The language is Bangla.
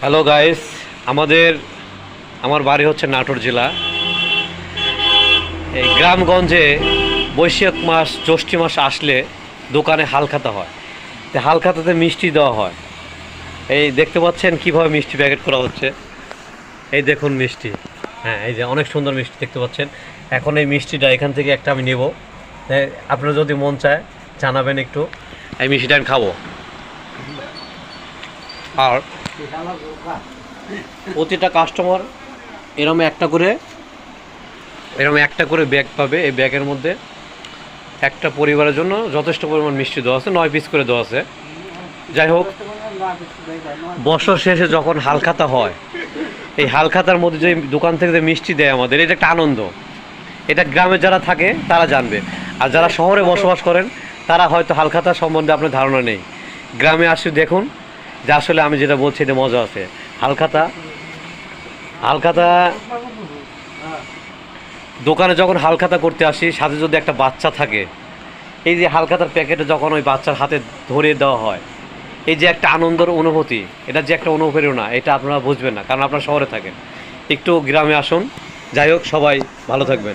হ্যালো গাইস, আমার বাড়ি হচ্ছে নাটোর জেলা। এই গ্রামগঞ্জে বৈশাখ মাস জ্যৈষ্ঠ মাস আসলে দোকানে হালখাতা হয়। তো হালখাতাতে মিষ্টি দেওয়া হয়। এই দেখতে পাচ্ছেন কিভাবে মিষ্টি প্যাকেট করা হচ্ছে। এই দেখুন মিষ্টি, হ্যাঁ এই যে অনেক সুন্দর মিষ্টি দেখতে পাচ্ছেন। এখন এই মিষ্টিটা এখান থেকে একটা আমি নেব। আপনার যদি মন চায় জানাবেন একটু, এই মিষ্টিটা আমি খাবো। আর প্রতিটা কাস্টমার এরকম একটা করে ব্যাগ পাবে। এই ব্যাগের মধ্যে একটা পরিবারের জন্য যথেষ্ট পরিমাণ মিষ্টি দেওয়া আছে, 9 পিস করে দেওয়া আছে। যাই হোক, বছর শেষে যখন হালখাতা হয়, এই হালখাতার মধ্যে যে দোকান থেকে যে মিষ্টি দেয় আমাদের, এটা একটা আনন্দ। এটা গ্রামে যারা থাকে তারা জানবে, আর যারা শহরে বসবাস করেন তারা হয়তো হালখাতা সম্বন্ধে আপনার ধারণা নেই। গ্রামে আসে দেখুন যে আসলে আমি যেটা বলছি এটা মজা আছে। হালখাতা দোকানে যখন হালখাতা করতে আসি, সাথে যদি একটা বাচ্চা থাকে, এই যে হালখাতার প্যাকেটে যখন ওই বাচ্চার হাতে ধরিয়ে দেওয়া হয়, এই যে একটা আনন্দের অনুভূতি, এটা যে একটা অনুপ্রেরণা, এটা আপনারা বুঝবেন না, কারণ আপনারা শহরে থাকেন। একটু গ্রামে আসুন। যাই হোক, সবাই ভালো থাকবেন।